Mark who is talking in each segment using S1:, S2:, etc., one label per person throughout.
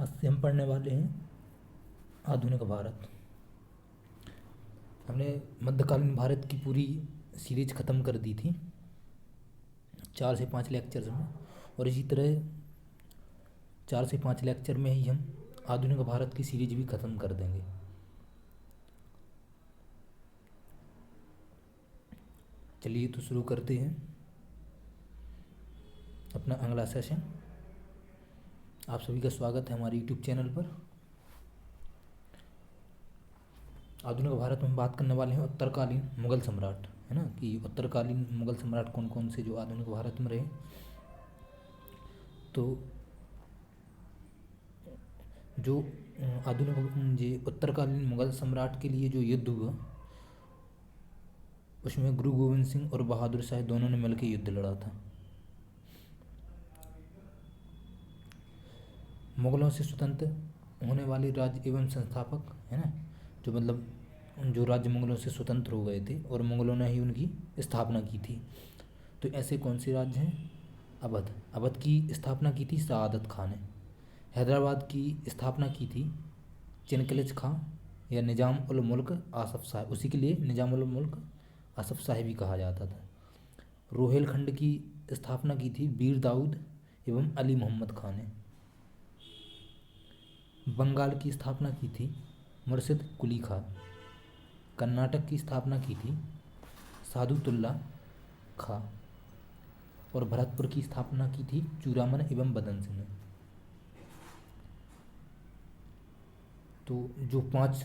S1: आज से हम पढ़ने वाले हैं आधुनिक भारत। हमने मध्यकालीन भारत की पूरी सीरीज ख़त्म कर दी थी 4 से 5 लेक्चर्स में, और इसी तरह 4 से 5 लेक्चर में ही हम आधुनिक भारत की सीरीज भी ख़त्म कर देंगे। चलिए तो शुरू करते हैं अपना अगला सेशन। आप सभी का स्वागत है हमारे यूट्यूब चैनल पर। आधुनिक भारत में बात करने वाले हैं उत्तरकालीन मुगल सम्राट, है ना, कि उत्तरकालीन मुगल सम्राट कौन कौन से जो आधुनिक भारत में रहे। तो जो आधुनिक ये उत्तरकालीन मुगल सम्राट के लिए जो युद्ध हुआ, उसमें गुरु गोविंद सिंह और बहादुर शाह दोनों ने मिलकर युद्ध लड़ा था। मुगलों से स्वतंत्र होने वाले राज्य एवं संस्थापक, है ना, जो मतलब जो राज्य मुगलों से स्वतंत्र हो गए थे और मुगलों ने ही उनकी स्थापना की थी, तो ऐसे कौन से राज्य हैं? अवध। अवध की स्थापना की थी सआदत खान ने। हैदराबाद की स्थापना की थी चिनकलिज खां या निज़ाम उल मुल्क आसफ शाह, उसी के लिए निज़ाम उल मुल्क आसफ शाह भी कहा जाता था। रोहेलखंड की स्थापना की थी वीर दाऊद एवं अली मोहम्मद खान ने। बंगाल की स्थापना की थी मुर्शिद कुली खां। कर्नाटक की स्थापना की थी सादुतुल्ला खां, और भरतपुर की स्थापना की थी चूड़ामन एवं बदन सिंह ने। तो जो 5,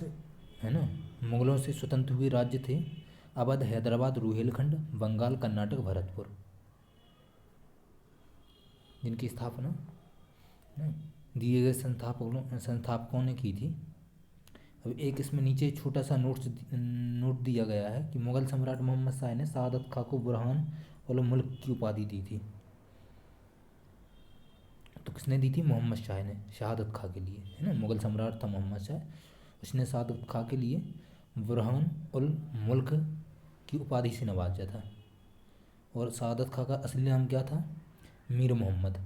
S1: है ना, मुगलों से स्वतंत्र हुए राज्य थे अवध, हैदराबाद, रोहेलखंड, बंगाल, कर्नाटक, भरतपुर, जिनकी स्थापना दिए गए संस्थापकों ने की थी। अब एक इसमें नीचे छोटा सा नोट दिया गया है कि मुगल सम्राट मोहम्मद शाह ने सआदत खां को बुरहान उल मुल्क की उपाधि दी थी। तो किसने दी थी? मोहम्मद शाह ने शहादत खां के लिए, है ना, मुगल सम्राट था मोहम्मद शाह, उसने सआदत खां के लिए बुरहान उल मुल्क की उपाधि से नवाजा था। और सआदत खां का असली नाम क्या था? मीर मोहम्मद।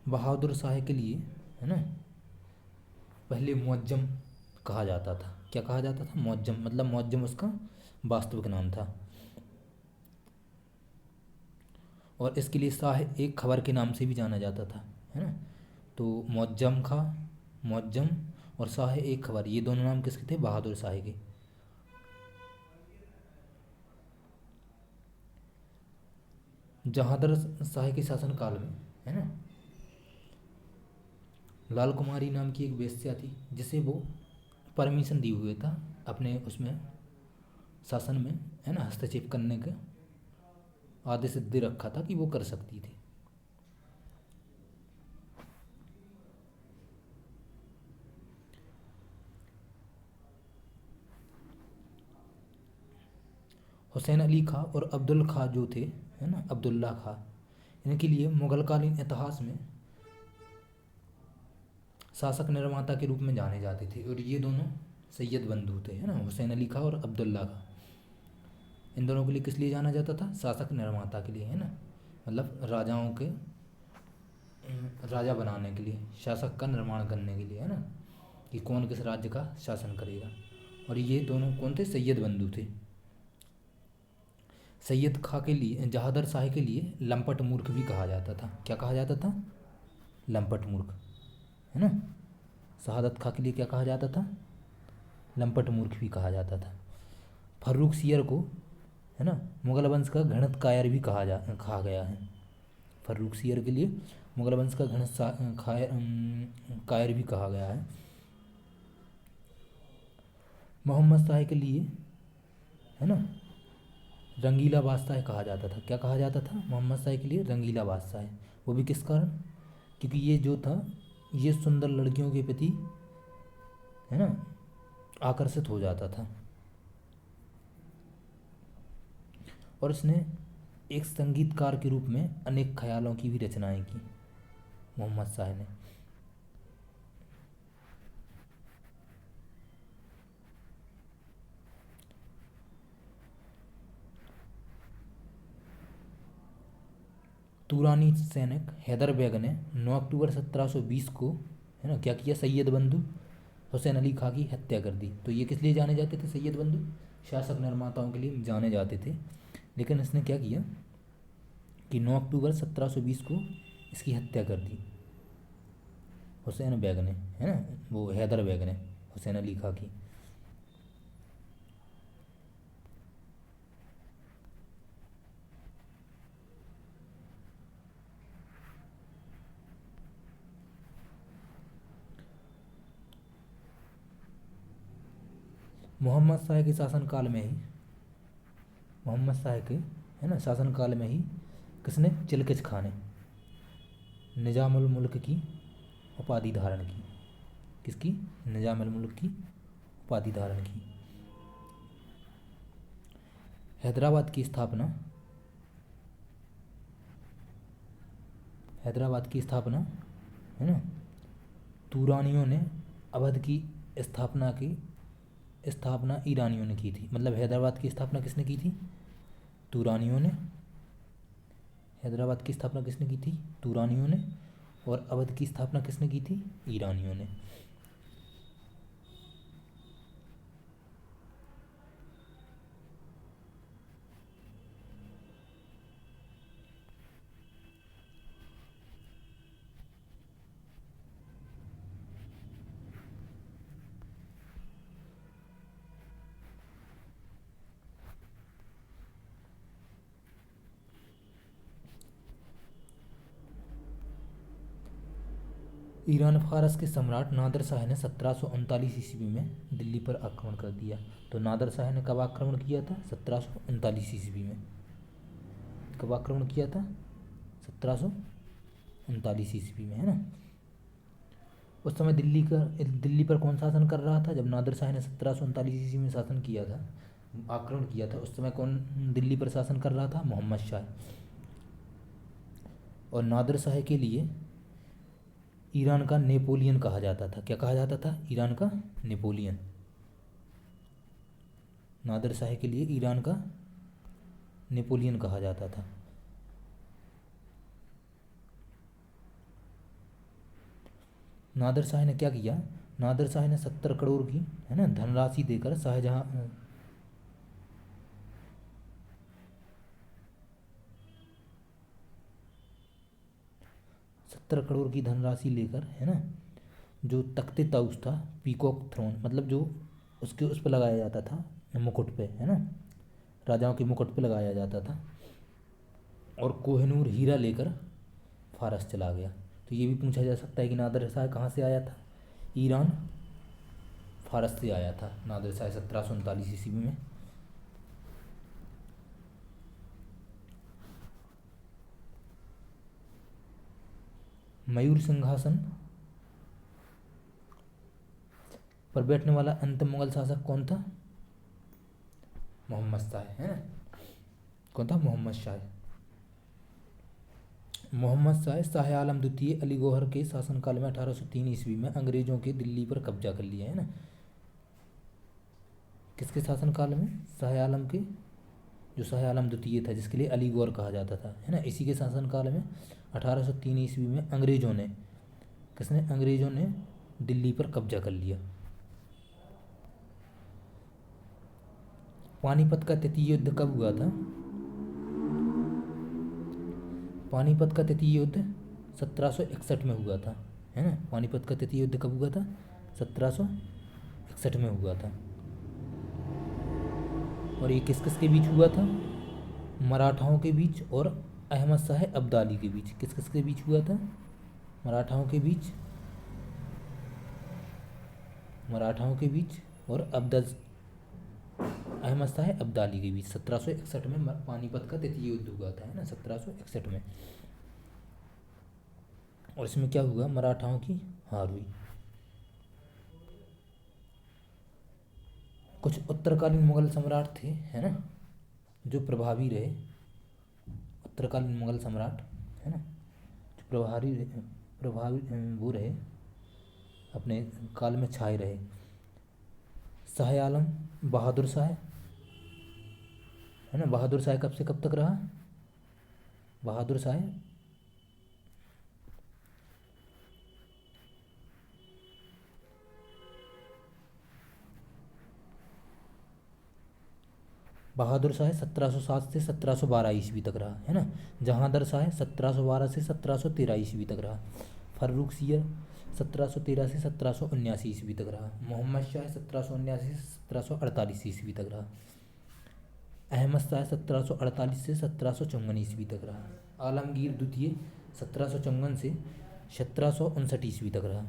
S1: बहादुर शाह के लिए, है ना, पहले मुअज्जम कहा जाता था। क्या कहा जाता था? मुअज्जम, मतलब मुअज्जम उसका वास्तविक नाम था। और इसके लिए शाह एक खबर के नाम से भी जाना जाता था, है ना। तो मुअज्जम खां, मुअज्जम और शाह एक खबर, ये दोनों नाम किसके थे? बहादुर शाह के। जहांदर शाह के शासनकाल में, है ना, लाल कुमारी नाम की एक वेश्या थी जिसे वो परमिशन दिए हुए था अपने उसमें शासन में, है ना, हस्तक्षेप करने का आदेश दे रखा था कि वो कर सकती थी। हुसैन अली खां और अब्दुल खां जो थे, है ना, अब्दुल्ला खां, इनके लिए मुगलकालीन इतिहास में शासक निर्माता के रूप में जाने जाते थे। और ये दोनों सैयद बंधु थे, है ना, हुसैन अली खां और अब्दुल्ला खां। इन दोनों के लिए किस लिए जाना जाता था? शासक निर्माता के लिए, है ना, मतलब राजाओं के राजा बनाने के लिए, शासक का निर्माण करने के लिए, है ना, कि कौन किस राज्य का शासन करेगा। और ये दोनों कौन थे? सैयद बंधु थे। सैयद खां के लिए, जहादर शाह के लिए लंपट मूर्ख भी कहा जाता था। क्या कहा जाता था? लंपट मूर्ख, है ना। शहादत खां के लिए क्या कहा जाता था? लंपट मूर्ख भी कहा जाता था। फर्रुख सियर को, है ना, मुगल वंश का घृणित कायर भी कहा गया है। फर्रुख सियर के लिए मुगल वंश का कायर भी कहा गया है। मोहम्मद शाह के लिए, है ना, रंगीला बादशाह कहा जाता था। क्या कहा जाता था? मोहम्मद शाह के लिए रंगीला बादशाह। वो भी किस कारण? क्योंकि ये जो था, ये सुंदर लड़कियों के प्रति, है ना, आकर्षित हो जाता था। और इसने एक संगीतकार के रूप में अनेक ख्यालों की भी रचनाएं की, मोहम्मद शाह ने। तुरानी सैनिक हैदर बेग ने 9 अक्टूबर 1720 को, है ना, क्या किया, सैयद बंधु हुसैन अली खां की हत्या कर दी। तो ये किस लिए जाने जाते थे सैयद बंधु? शासक निर्माताओं के लिए जाने जाते थे। लेकिन इसने क्या किया कि 9 अक्टूबर 1720 को इसकी हत्या कर दी हुसैन बेग ने, है ना, वो हैदर बेग ने हुसैन अली खां की। मोहम्मद शाह के शासनकाल में ही, मोहम्मद शाह के, है ना, शासनकाल में ही किसने, चिलकिच खां ने निजामुल मुल्क की उपाधि धारण की। किसकी? निजामुल मुल्क की उपाधि धारण की। हैदराबाद की स्थापना, हैदराबाद की स्थापना, है ना, तुरानियों ने, अवध की स्थापना ईरानियों ने की थी। मतलब हैदराबाद की स्थापना किसने की थी? तुरानियों ने। हैदराबाद की स्थापना किसने की थी? तुरानियों ने। और अवध की स्थापना किसने की थी? ईरानियों ने। ईरान फारस के सम्राट नादिर शाह ने 1739 ईस्वी में दिल्ली पर आक्रमण कर दिया। तो नादिर शाह ने कब आक्रमण किया था? 1739 ईस्वी में। कब आक्रमण किया था? 1739 ईस्वी में, है ना। उस समय दिल्ली पर कौन शासन कर रहा था? जब नादिर शाह ने 1739 ईस्वी में शासन किया था, आक्रमण किया था, उस समय कौन दिल्ली पर शासन कर रहा था? मोहम्मद शाह। और नादिर शाह के लिए ईरान का नेपोलियन कहा जाता था। क्या कहा जाता था? ईरान का नेपोलियन। नादिर शाह के लिए ईरान का नेपोलियन कहा जाता था। नादिर शाह ने क्या किया? नादिर शाह ने 70 करोड़ की, है ना, धनराशि देकर शाहजहां 70 करोड़ की धनराशि लेकर, है ना, जो तख्ते ताउस था, पीकॉक थ्रोन, मतलब जो उसके उस पर लगाया जाता था, मुकुट पे, है ना, राजाओं के मुकुट पे लगाया जाता था, और कोहिनूर हीरा लेकर फारस चला गया। तो ये भी पूछा जा सकता है कि नादिर शाह कहाँ से आया था? ईरान फारस से आया था नादिर शाह 1739 ईस्वी में। मयूर सिंहासन पर बैठने वाला अंतिम मुगल शासक कौन था? मोहम्मद शाह, है ना। कौन था? मोहम्मद शाह। मोहम्मद शाह, शाह आलम द्वितीय अली गौहर के शासनकाल में 1803 ईस्वी में अंग्रेजों के दिल्ली पर कब्जा कर लिया, है ना। किसके शासनकाल में? शाह आलम के, जो शाह आलम द्वितीय था, जिसके लिए अली गौर कहा जाता था, है ना, इसी के शासनकाल में 1803 ईस्वी में अंग्रेजों ने, किसने? अंग्रेजों ने दिल्ली पर कब्जा कर लिया। पानीपत का तृतीय युद्ध कब हुआ था? पानीपत का तृतीय युद्ध 1761 में हुआ था, है ना। पानीपत का तृतीय युद्ध कब हुआ था? 1761 में हुआ था। और ये किस किस के बीच हुआ था? मराठाओं के बीच और अहमद शाह अब्दाली के बीच। किस किस के बीच हुआ था? मराठाओं के बीच, मराठाओं के बीच और अहमद शाह अब्दाली के बीच 1761 में पानीपत का तृतीय युद्ध हुआ था, है ना, 1761 में। और इसमें क्या हुआ? मराठाओं की हार हुई। कुछ उत्तरकालीन मुगल सम्राट थे, है ना, जो प्रभावी रहे। उत्तरकालीन मुगल सम्राट, है ना, जो प्रभावी वो रहे, अपने काल में छाए रहे। शाह आलम बहादुर शाह, है ना। बहादुर शाह कब से कब तक रहा? बहादुर शाह बहादुर शाह 1707 से 1712 ईस्वी तक रहा, है ना। जहांगीर शाह 1712 से 1713 ईस्वी तक रहा। फर्रुखसियर 1713 से 1779 ईस्वी तक रहा। मोहम्मद शाह 1779 से 1748 ईस्वी तक रहा। अहमद शाह 1748 से 1754 ईस्वी तक रहा। आलमगीर द्वितीय 1754 से 1759 ईस्वी तक रहा।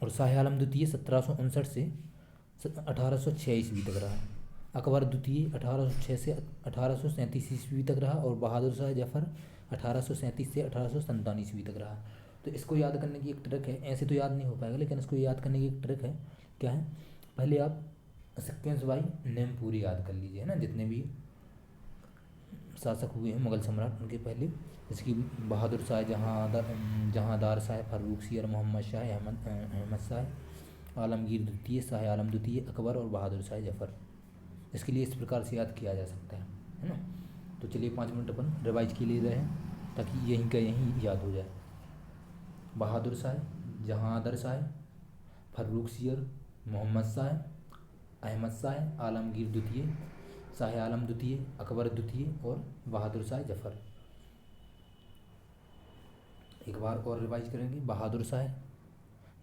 S1: और शाह आलम द्वितीय 1759 से 1806 ईस्वी तक रहा। अकबर द्वितीय 1806 से 1837 ईस्वी तक रहा। और बहादुर शाह जफर 1837 से 1857 ईस्वी तक रहा। तो इसको याद करने की एक ट्रिक है, ऐसे तो याद नहीं हो पाएगा, लेकिन इसको याद करने की एक ट्रिक है। क्या है? पहले आप सीक्वेंस वाई नेम पूरी याद कर लीजिए, है ना, जितने भी शासक हुए हैं मुग़ल सम्राट उनके पहले, जैसे कि बहादुर शाह, जहांदार शाह, फर्रुखसियर, मोहम्मद शाह, अहमद शाह, आलमगीर द्वितीय, शाह आलम द्वितीय, अकबर और बहादुर शाह जफर। इसके लिए इस प्रकार से याद किया जा सकता है ना। तो चलिए 5 मिनट अपन रिवाइज के लिए रहे ताकि यहीं का यहीं याद हो जाए। बहादुर शाह, जहांदार शाह, फर्रुखसियर, मोहम्मद शाह, अहमद शाह, आलमगीर द्वितीय, शाह आलम द्वितीय, अकबर द्वितीय और बहादुर शाह जफर। एक बार और रिवाइज करेंगे। बहादुर शाह,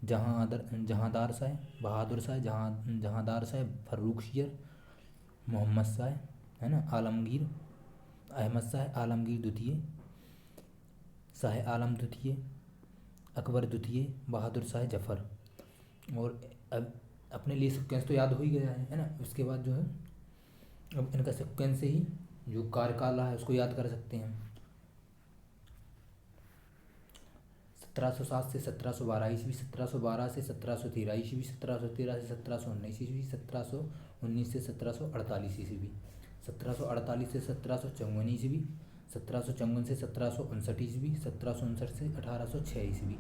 S1: जहांदार शाह, बहादुर शाह, जहांदार शाह, फर्रुखसियर, मोहम्मद शाह, है ना, आलमगीर, अहमद शाह, आलमगीर द्वितीय, शाह आलम द्वितीय, अकबर द्वितीय, बहादुर शाह जफर। और अब अपने लिए सिक्वेंस तो याद हो ही गया है ना। उसके बाद जो है अब इनका सिक्वेंस से ही जो कार्यकाल रहा है उसको याद कर सकते हैं। 1707 से 1712 ईस्वी, 1712 से 1713 ईस्वी, 1713 से 1719 ईस्वी, 1719 से 1748 ईस्वी, 1748 से 1754 ईस्वी, 1754 से 1759 ईस्वी, 1759 से 1806 ईस्वी,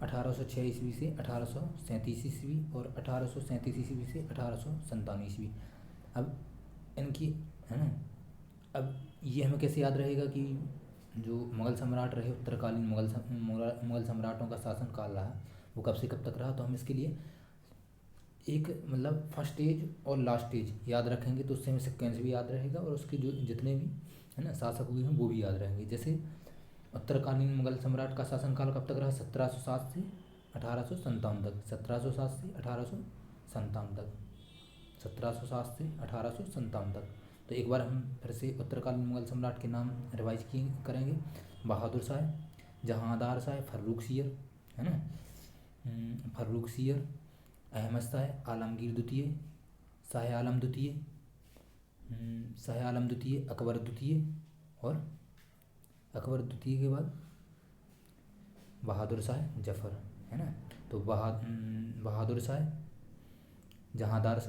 S1: 1806 ईस्वी से 1837 ईस्वी और 1837 ईस्वी से 1857 ईस्वी। अब इनकी, है ना, अब ये हमें कैसे याद रहेगा कि जो मुग़ल सम्राट रहे, उत्तरकालीन मुग़ल सम्राटों का शासन काल रहा वो कब से कब तक रहा। तो हम इसके लिए एक मतलब फर्स्ट स्टेज और लास्ट स्टेज याद रखेंगे तो उससे हमें सिक्वेंस भी याद रहेगा और उसके जो जितने भी, है ना, शासक हुए हैं वो भी याद रहेंगे। जैसे उत्तरकालीन मुग़ल सम्राट का शासनकाल कब तक रहा? 1707 से 1857 तक, 1707 से 1857 तक, 1707 से 1857 तक। तो एक बार हम फिर से उत्तरकालीन मुग़ल सम्राट के नाम रिवाइज किए करेंगे। बहादुर शाह, जहांदार शाह, फर्रुखसियर, है ना, फर्रुखसियर, अहमद शाह, आलमगीर द्वितीय, शाह आलम द्वितीय, शाह आलम द्वितीय, अकबर द्वितीय और अकबर द्वितीय के बाद बहादुर शाह जफर, है ना। तो बहादुर शाह, जहांदार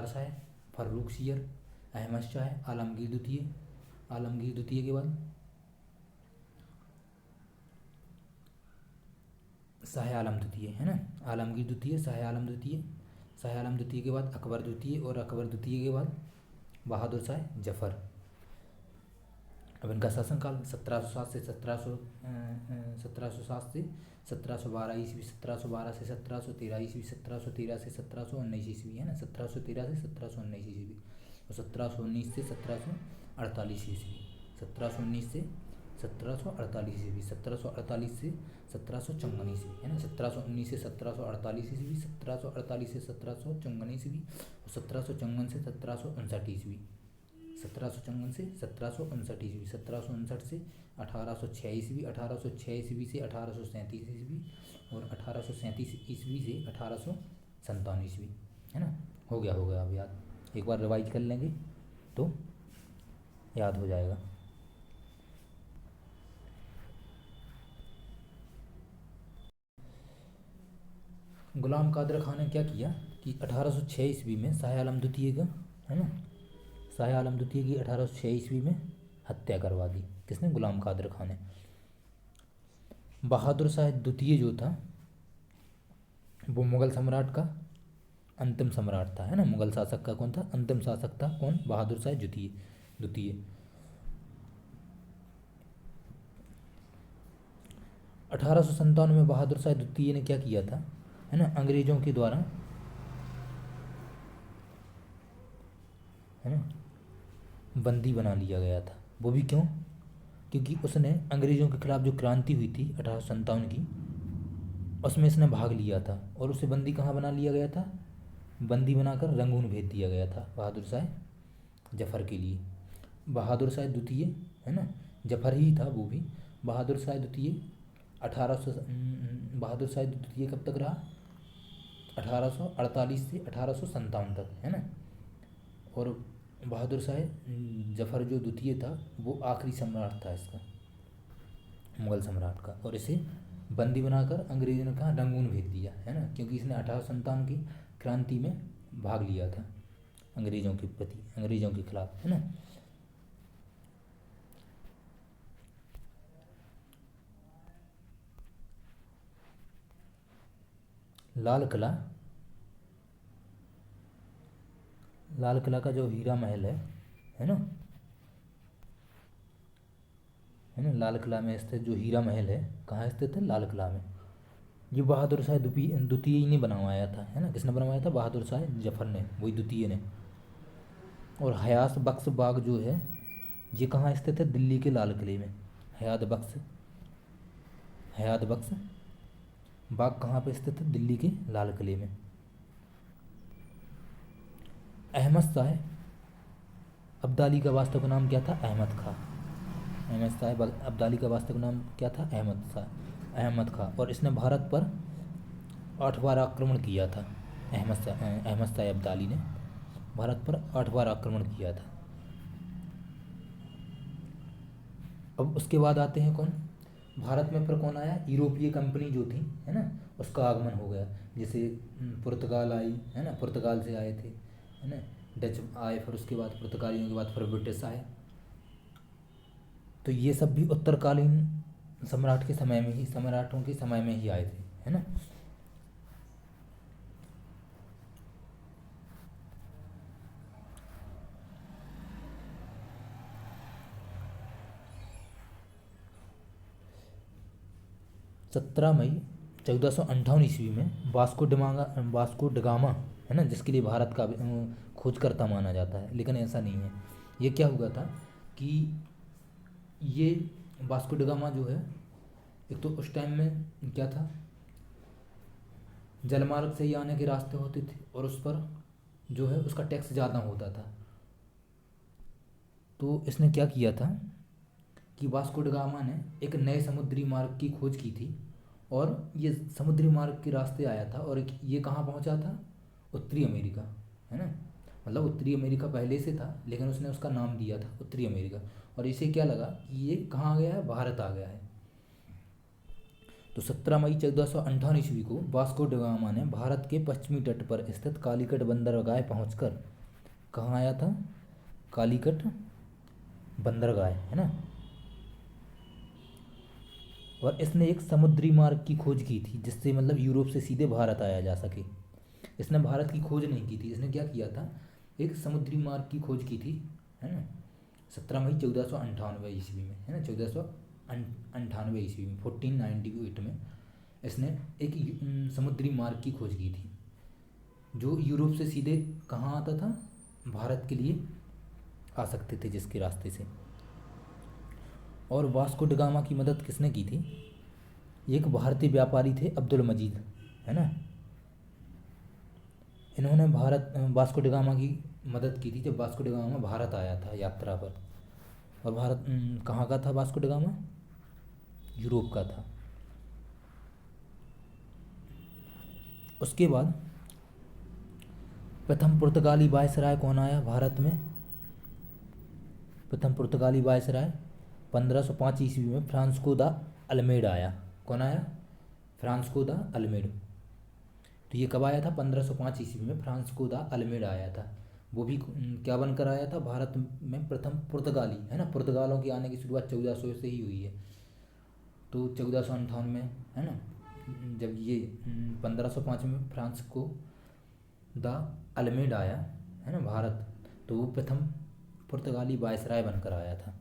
S1: शाह, फर्रुखसियर, अहमद शाह, आलमगीर द्वितीय के बाद शाह आलम द्वितीय, है ना, आलमगीर द्वितीय, शाह आलम द्वितीय, शाह आलम द्वितीय के बाद अकबर द्वितीय और अकबर द्वितीय के बाद बहादुर शाह जफर। अब इनका शासनकाल 1707 से 1712 ईस्वी, 1712 से 1713 ईस्वी, 1713 से 1719 ईस्वी, है ना, 1713 से 1719 ईस्वी और 1719 से 1748 ईस्वी, 1719 से 1748 ईस्वी, 1748 से 1754 ईस्वी, है ना, 1719 से 1748 ईस्वी, 1748 से 1754 ईस्वी और 1754 से 1759 ईस्वी, 1754 से 1759 ईस्वी, 1759 से 1806 ईस्वी, 1806 ईस्वी से 1837 ईस्वी और 1837 ईस्वी से 1857 ईस्वी, है ना। हो गया अब याद। एक बार रिवाइज कर लेंगे तो याद हो जाएगा। गुलाम कादर खान ने क्या किया कि 1806 ईस्वी में शाह आलम द्वितीय का, है ना, शाह आलम द्वितीय की 1806 ईस्वी में हत्या करवा दी। किसने? गुलाम कादर खान ने। बहादुर शाह द्वितीय जो था वो मुग़ल सम्राट का अंतिम सम्राट था, है ना। मुग़ल शासक का कौन था? अंतिम शासक था। कौन? बहादुर शाह द्वितीय। 1857 में बहादुर शाह द्वितीय ने क्या किया था, है ना, अंग्रेज़ों के द्वारा है ना, बंदी बना लिया गया था। वो भी क्यों? क्योंकि उसने अंग्रेज़ों के खिलाफ जो क्रांति हुई थी 1857 की, उसमें इसने भाग लिया था और उसे बंदी कहाँ बना लिया गया था? बंदी बनाकर रंगून भेज दिया गया था बहादुर शाह जफ़र के लिए। बहादुर शाह द्वितीय, है ना, जफ़र ही था वो भी। बहादुर शाह द्वितीय 1800 बहादुर शाह द्वितीय कब तक रहा? 1848 से 1857 तक, है ना। और बहादुर शाह जफ़र जो द्वितीय था वो आखिरी सम्राट था इसका, मुग़ल सम्राट का। और इसे बंदी बनाकर अंग्रेज़ों ने कहा रंगून भेज दिया, है ना, क्योंकि इसने 1857 की क्रांति में भाग लिया था अंग्रेज़ों के प्रति, अंग्रेज़ों के खिलाफ, है ना। लाल किला, लाल किला का जो हीरा महल है ना, है ना, लाल किला में स्थित जो हीरा महल है, कहाँ स्थित है? लाल किला में। ये बहादुर शाह द्वितीय ही ने बनवाया था, है ना। किसने बनवाया था? बहादुर शाह जफ़र ने, वही द्वितीय ने। और हयात बख्श बाग जो है ये कहाँ स्थित है? दिल्ली के लाल किले में। हयात बख्श, हयात बख्श बाग कहाँ पे स्थित है? दिल्ली के लाल किले में। अहमद शाह अब्दाली का वास्तविक नाम क्या था? अहमद खां। अहमद शाह अब्दाली का वास्तविक नाम क्या था? अहमद खां। और इसने भारत पर 8 बार आक्रमण किया था। अहमद शाह अब्दाली ने भारत पर 8 बार आक्रमण किया था। अब उसके बाद आते हैं कौन? भारत में फिर कौन आया? यूरोपीय कंपनी जो थी, है ना, उसका आगमन हो गया। जैसे पुर्तगाल आई, है ना, पुर्तगाल से आए थे, है ना, डच आए, फिर उसके बाद पुर्तगालियों के बाद फिर ब्रिटिश आए। तो ये सब भी उत्तरकालीन सम्राटों के समय में ही आए थे, है ना। सत्रह मई 1458 ईस्वी में वास्को डगामा, है ना, जिसके लिए भारत का खोजकर्ता माना जाता है, लेकिन ऐसा नहीं है। ये क्या हुआ था कि ये वास्को डगामा जो है, एक तो उस टाइम में क्या था, जलमार्ग से ही आने के रास्ते होते थे और उस पर जो है उसका टैक्स ज़्यादा होता था। तो इसने क्या किया था कि वास्को डगामा ने एक नए समुद्री मार्ग की खोज की थी और ये समुद्री मार्ग के रास्ते आया था और ये कहाँ पहुँचा था? उत्तरी अमेरिका, है ना। मतलब उत्तरी अमेरिका पहले से था लेकिन उसने उसका नाम दिया था उत्तरी अमेरिका। और इसे क्या लगा कि ये कहाँ आ गया है? भारत आ गया है। तो 17 मई 1458 ईस्वी को वास्को डगामा ने भारत के पश्चिमी तट पर स्थित कालीकट बंदरगाह पहुंचकर कहाँ आया था? कालीकट बंदरगाह, है ना। और इसने एक समुद्री मार्ग की खोज की थी जिससे मतलब यूरोप से सीधे भारत आया जा सके। इसने भारत की खोज नहीं की थी, इसने क्या किया था? एक समुद्री मार्ग की खोज की थी, है ना। 17 मई 1498 ईस्वी में, है ना, 1498 ईस्वी में, 1498 में इसने एक समुद्री मार्ग की खोज की थी जो यूरोप से सीधे कहाँ आता था? भारत के लिए आ सकते थे जिसके रास्ते से। और वास्को डगामा की मदद किसने की थी? एक भारतीय व्यापारी थे अब्दुल मजीद, है ना। इन्होंने वास्को डगामा की मदद की थी जब वास्को डगामा भारत आया था यात्रा पर। और भारत कहाँ का था वास्को डगामा? यूरोप का था। उसके बाद प्रथम पुर्तगाली वायसराय कौन आया भारत में? प्रथम पुर्तगाली वायसराय 1505 ईस्वी में फ्रांसिस्को दा अल्मेडा आया। कौन आया? फ्रांसिस्को दा अल्मेडा। तो ये कब आया था? 1505 ईस्वी में फ्रांसिस्को दा अल्मेडा आया था। वो भी क्या बनकर आया था? भारत में प्रथम पुर्तगाली, है ना। पुर्तगालों की आने की शुरुआत 1400 से ही हुई है। तो 1458 में, है ना, जब ये 1505 में फ्रांसिस्को दा अल्मेडा आया, है ना, भारत, तो वो प्रथम पुर्तगाली वायसराय बनकर आया था।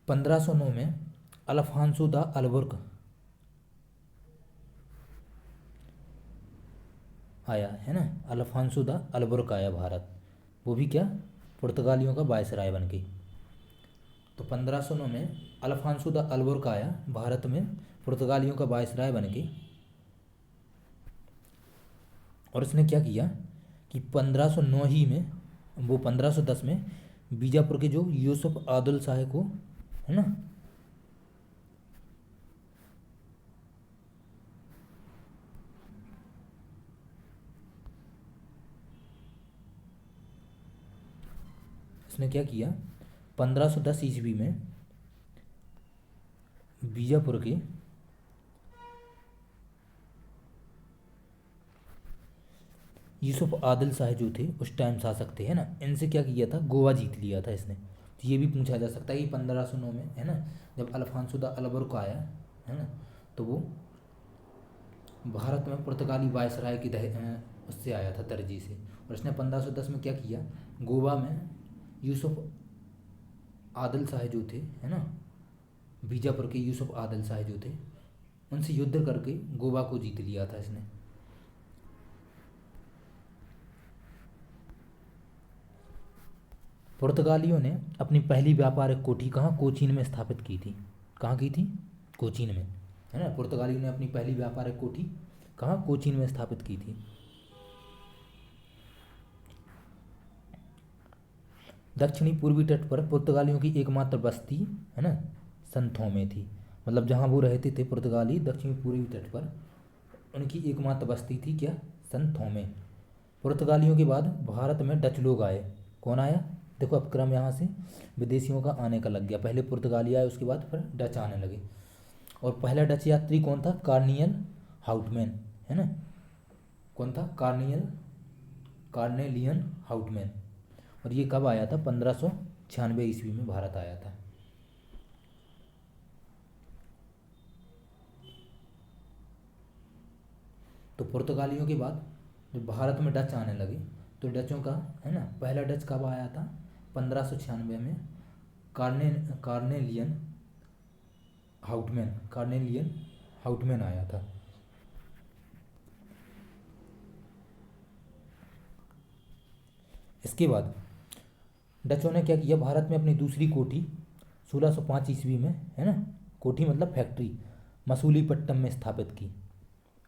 S1: 1509 में अल्फांसो दा अल्बुर्क, आया, है ना, अल्फांसो द अल्बुर्क आया भारत, वो भी क्या, पुर्तगालियों का वायसराय बन के। तो 1509 में अल्फांसो द अल्बुर्क आया भारत में पुर्तगालियों का वायसराय बन के, और इसने क्या किया कि 1509 ही में, वो 1510 में बीजापुर के जो यूसुफ आदिल शाह को, है ना, इसने क्या किया 1510 ईस्वी में बीजापुर के यूसुफ आदिल शाह जो थे उस टाइम शासक थे, है ना, इनसे क्या किया था, गोवा जीत लिया था इसने। तो ये भी पूछा जा सकता है कि 1509 में, है ना, जब अल्फांसो द अल्बुर्क आया, है ना, तो वो भारत में पुर्तगाली वायसराय की उससे आया था, तरजीह से। और इसने 1510 में क्या किया, गोवा में यूसुफ आदिल शाह जो थे, है ना, बीजापुर के यूसुफ आदिल शाह जो थे, उनसे युद्ध करके गोवा को जीत लिया था इसने। पुर्तगालियों ने अपनी पहली व्यापारिक कोठी कहाँ, कोचीन में स्थापित की थी। कहाँ की थी, कोचीन में, है ना, पुर्तगालियों ने अपनी पहली व्यापारिक कोठी कहाँ, कोचीन में स्थापित की थी। दक्षिणी पूर्वी तट पर पुर्तगालियों की एकमात्र बस्ती, है ना, संथोमे थी। मतलब जहाँ वो रहते थे पुर्तगाली, दक्षिणी पूर्वी तट पर उनकी एकमात्र बस्ती थी क्या, संथोमे। पुर्तगालियों के बाद भारत में डच लोग आए। कौन आया, देखो अब क्रम यहाँ से विदेशियों का आने का लग गया, पहले पुर्तगाली आए, उसके बाद फिर डच आने लगे। और पहला डच यात्री कौन था, कार्नियल हाउटमैन, है ना, कौन था, कार्नेलियन हाउटमैन। और ये कब आया था, 1596 ईस्वी में भारत आया था। तो पुर्तगालियों के बाद जब भारत में डच आने लगे, तो डचों का, है ना, पहला डच कब आया था, 1596 में, कार्नेलियन हाउटमैन आया था। इसके बाद डचों ने क्या किया, भारत में अपनी दूसरी कोठी 1605 ईस्वी में, है ना, कोठी मतलब फैक्ट्री, मसूलीपट्टनम में स्थापित की।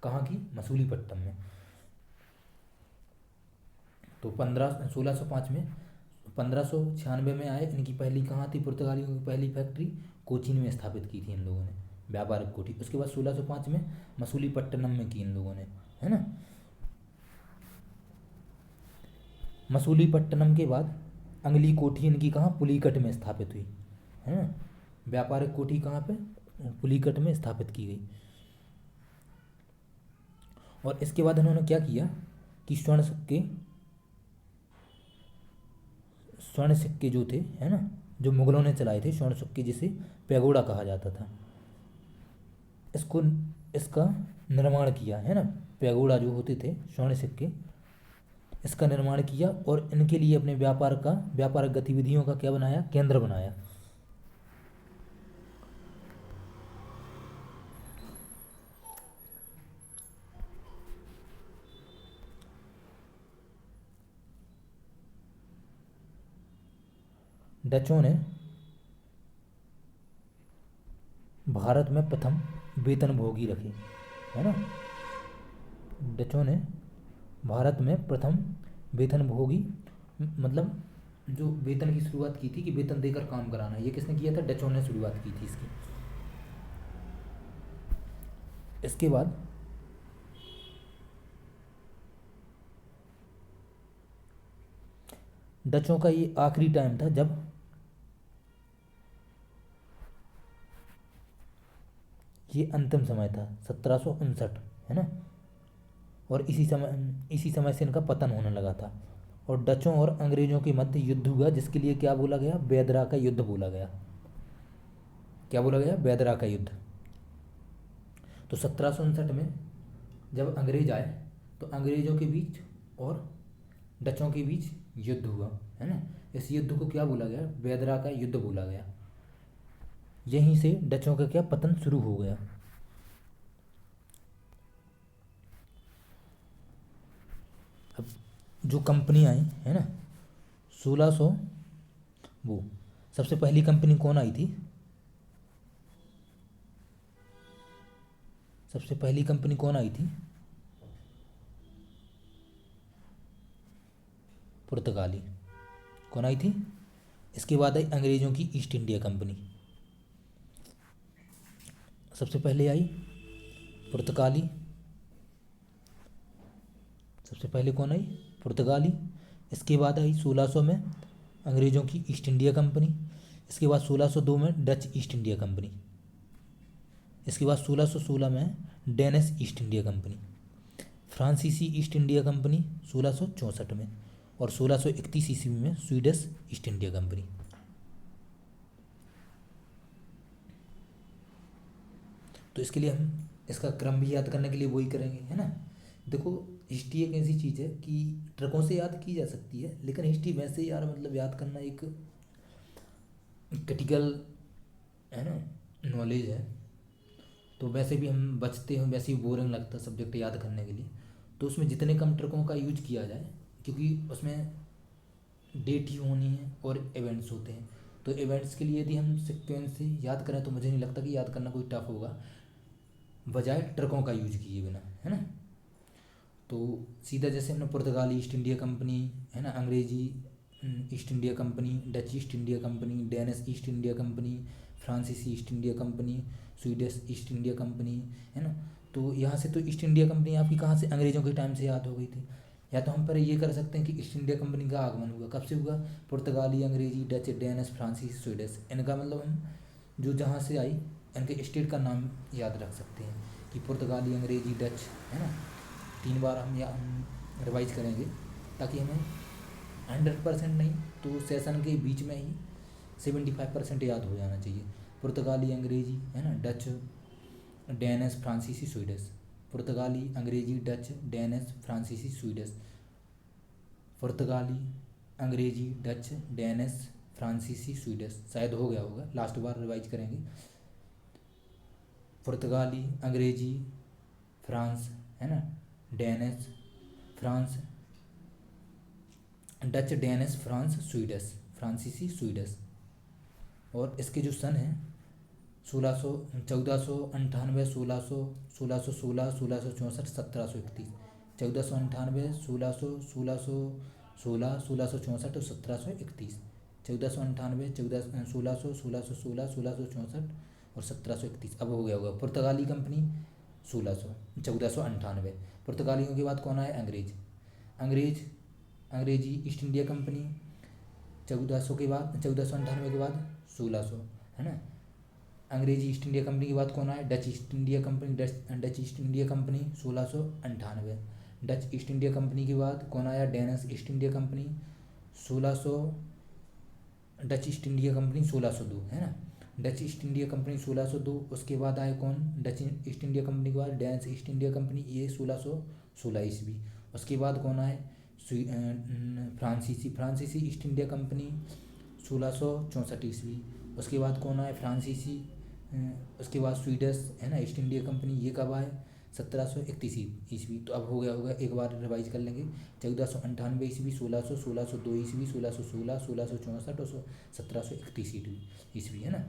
S1: कहाँ की, मसूलीपट्टनम में। तो 1605 में, 1596 में आए, इनकी पहली कहाँ थी, पुर्तगालियों की पहली फैक्ट्री कोचीन में स्थापित की थी इन लोगों ने, व्यापारिक कोठी। उसके बाद 1605 में मसूलीपट्टनम में की इन लोगों ने, है ना। मसूलीपट्टनम के बाद अगली कोठी इनकी कहाँ, पुलिकट में स्थापित हुई, है ना, व्यापारिक कोठी कहाँ पे, पुलिकट में स्थापित की गई। और इसके बाद इन्होंने क्या किया कि स्वर्ण सिक्के जो थे, है ना, जो मुगलों ने चलाए थे स्वर्ण सिक्के, जिसे पैगोडा कहा जाता था, इसको, इसका निर्माण किया, है ना, पैगोडा जो होते थे स्वर्ण सिक्के, इसका निर्माण किया और इनके लिए अपने व्यापारिक गतिविधियों का क्या बनाया, केंद्र बनाया। डचों ने भारत में प्रथम वेतनभोगी रखे, है ना, डचों ने भारत में प्रथम वेतनभोगी, मतलब जो वेतन की शुरुआत की थी, कि वेतन देकर काम कराना, ये किसने किया था, डचों ने शुरुआत की थी इसकी। इसके बाद डचों का ये आखिरी टाइम था जब ये अंतिम समय था, 1759, है ना। और इसी समय से इनका पतन होने लगा था। और डचों और अंग्रेजों के मध्य युद्ध हुआ, जिसके लिए क्या बोला गया, बेदरा का युद्ध बोला गया। क्या बोला गया, बेदरा का युद्ध। तो 1759 में जब अंग्रेज आए, तो अंग्रेजों के बीच और डचों के बीच युद्ध हुआ, है ना। इस युद्ध को क्या बोला गया, बेदरा का युद्ध बोला गया। यहीं से डचों का क्या, पतन शुरू हो गया। जो कंपनी आई है ना 1600, वो सबसे पहली कंपनी कौन आई थी? सबसे पहली कंपनी कौन आई थी? पुर्तगाली। कौन आई थी? इसके बाद आई अंग्रेज़ों की ईस्ट इंडिया कंपनी। सबसे पहले आई पुर्तगाली। सबसे पहले कौन आई? पुर्तगाली। इसके बाद आई 1600 में अंग्रेज़ों की ईस्ट इंडिया कंपनी। इसके बाद 1602 में डच ईस्ट इंडिया कंपनी। इसके बाद 1616 में डेनिश ईस्ट इंडिया कंपनी। फ्रांसीसी ईस्ट इंडिया कंपनी 1664 में, और 1631 ईस्वी में स्वीडिश ईस्ट इंडिया कंपनी। तो इसके लिए हम इसका क्रम भी याद करने के लिए वही करेंगे, है ना। देखो हिस्ट्री एक ऐसी चीज़ है कि ट्रकों से याद की जा सकती है, लेकिन हिस्ट्री वैसे यार मतलब याद करना एक क्रिटिकल, है ना, नॉलेज है। तो वैसे भी हम बचते हैं, वैसे ही बोरिंग लगता है सब्जेक्ट याद करने के लिए। तो उसमें जितने कम ट्रकों का यूज किया जाए, क्योंकि उसमें डेट ही होनी है और इवेंट्स होते हैं। तो इवेंट्स के लिए यदि हम सिक्वेंस से याद करें तो मुझे नहीं लगता कि याद करना कोई टफ होगा, बजाय ट्रकों का यूज किए बिना, है ना। तो सीधा जैसे हमने पुर्तगाली ईस्ट इंडिया कंपनी, है ना, अंग्रेजी East India Company, Dutch East India Company, Danish East India Company, फ्रांसीसी East India Company, Swedish East India Company, है ना। तो यहाँ से तो ईस्ट इंडिया कंपनी आपकी कहाँ से? अंग्रेज़ों के टाइम से याद हो गई थी। या तो हम पर ये कर सकते हैं कि ईस्ट इंडिया कंपनी का आगमन हुआ कब से हुआ? पुर्तगाली, अंग्रेजी, डच, डेनिश, फ्रांसीसी, स्वीडिश, इनका मतलब हम जो जहाँ से आई इनके स्टेट का नाम याद रख सकते हैं कि पुर्तगाली, अंग्रेजी, डच, है ना। 3 बार हम रिवाइज करेंगे ताकि हमें 100% नहीं तो सेशन के बीच में ही 75% याद हो जाना चाहिए। पुर्तगाली, अंग्रेजी, है ना, डच, डेनिश, फ्रांसीसी, स्वीडिश। पुर्तगाली, अंग्रेजी, डच, डेनिश, फ्रांसीसी, स्वीडिश। पुर्तगाली, अंग्रेजी, डच, डेनिश, फ्रांसीसी, स्वीडिश। शायद हो गया होगा, लास्ट बार रिवाइज करेंगे। पुर्तगाली, अंग्रेजी, फ्रांस, है ना, Danish, France, Dutch, Danish, France, Swedish, फ्रांसीसी, स्वीडिश। और इसके जो सन हैं 1600, 1498, 1600, 1616, 1664, 1731। 1498, 1600, 1616, 1664 और 1731। 1498, 1600, 1616, 1664 और 1731। अब हो गया होगा पुर्तगाली कंपनी 1498। पुर्तगालियों के बाद कौन आया? अंग्रेजी ईस्ट इंडिया कंपनी 1400 के बाद, 1498 के बाद 1600, है ना। अंग्रेजी ईस्ट इंडिया कंपनी के बाद कौन आया? Dutch East India Company, Dutch East India company 1698। Dutch East India company के बाद कौन आया? Danish East India company 1600। Dutch East India company 1602, है ना। Dutch East India company 1602। उसके बाद आए कौन? डच ईस्ट इंडिया कंपनी के बाद डेनिश ईस्ट इंडिया कंपनी, ये 1616 ईस्वी। उसके बाद कौन आए? फ्रांसीसी ईस्ट इंडिया कंपनी 1664 ईस्वी। उसके बाद कौन आए? उसके बाद स्वीडिश, है ना, ईस्ट इंडिया कंपनी, ये कब आए? 1731 ईस्वी। तो अब हो गया होगा, एक बार रिवाइज कर लेंगे। 1498 ईस्वी, 1600, 1602 ईस्वी, 1616, 1664 और 1731 ईस्वी, है ना।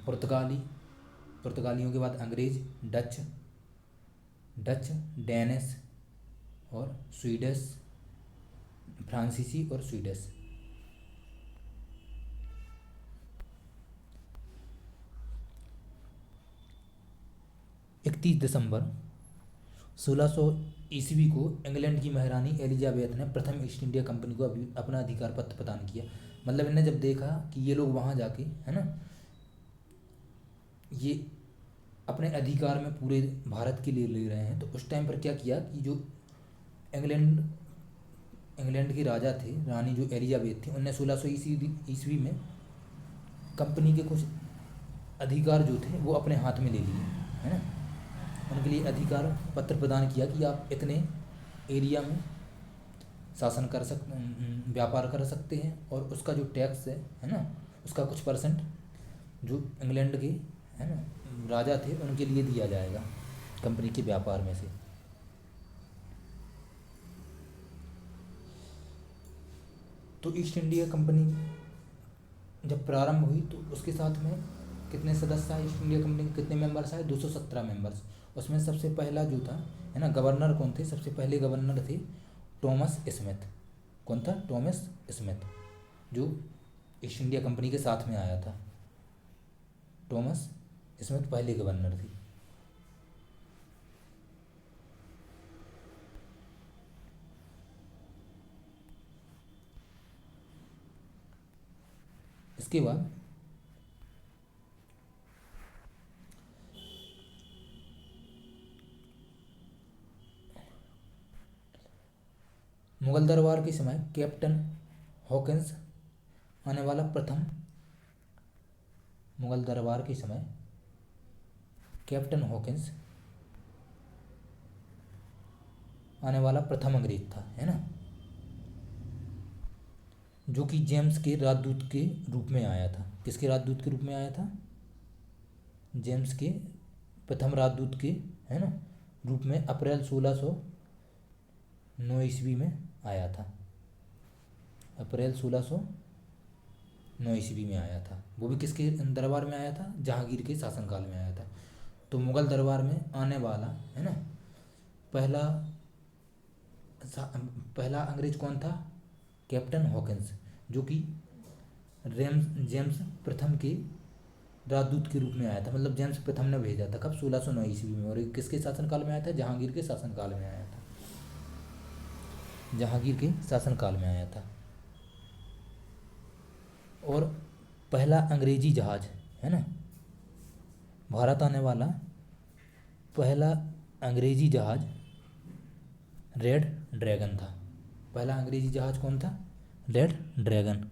S1: पुर्तगालियों के बाद अंग्रेज, डच, डेनिश और स्वीडिश, फ्रांसीसी और स्वीडिश। 31 दिसंबर 1600 ईस्वी को इंग्लैंड की महारानी एलिजाबेथ ने प्रथम ईस्ट इंडिया कंपनी को अपना अधिकार पत्र प्रदान किया। मतलब इन्हें जब देखा कि ये लोग वहाँ जाके, है ना, ये अपने अधिकार में पूरे भारत के लिए ले रहे हैं, तो उस टाइम पर क्या किया कि जो इंग्लैंड के राजा थे, रानी जो एलिजाबेथ थी, उनने 1600 ईस्वी में कंपनी के कुछ अधिकार जो थे वो अपने हाथ में ले लिए, है ना। उनके लिए अधिकार पत्र प्रदान किया कि आप इतने एरिया में शासन कर सकते, व्यापार कर सकते हैं, और उसका जो टैक्स है ना, उसका कुछ परसेंट जो इंग्लैंड के, है ना, राजा थे उनके लिए दिया जाएगा कंपनी के व्यापार में से। तो ईस्ट इंडिया कंपनी जब प्रारंभ हुई तो उसके साथ में कितने सदस्य आए, ईस्ट इंडिया कंपनी के कितने मेंबर्स आए, 217 मेंबर्स। उसमें सबसे पहला जो था, है ना, गवर्नर कौन थे, सबसे पहले गवर्नर थे टॉमस स्मिथ। कौन था? टॉमस स्मिथ, जो ईस्ट इंडिया कंपनी के साथ में आया था। टॉमस स्मिथ पहले गवर्नर थे। इसके बाद मुगल दरबार के समय कैप्टन हॉकिंस आने वाला प्रथम, मुगल दरबार के समय कैप्टन हॉकिंस आने वाला प्रथम अंग्रेज था, है ना, जो कि जेम्स के राजदूत के रूप में आया था। किसके राजदूत के रूप में आया था? जेम्स के प्रथम राजदूत के, है ना, रूप में अप्रैल 1609 ईस्वी में आया था। अप्रैल 1609 ईस्वी में आया था। वो भी किसके दरबार में आया था? जहांगीर के शासनकाल में आया था। तो मुगल दरबार में आने वाला, है ना, पहला पहला अंग्रेज कौन था? कैप्टन हॉकिंस, जो कि जेम्स प्रथम के राजदूत के रूप में आया था। मतलब जेम्स प्रथम ने भेजा था। कब? 1609 ईस्वी में। और ये किसके शासनकाल में आया था? जहांगीर के शासनकाल में आया था। जहांगीर के शासनकाल में आया था। और पहला अंग्रेजी जहाज, है ना, भारत आने वाला पहला अंग्रेजी जहाज रेड ड्रैगन था। पहला अंग्रेजी जहाज कौन था? Red dragon.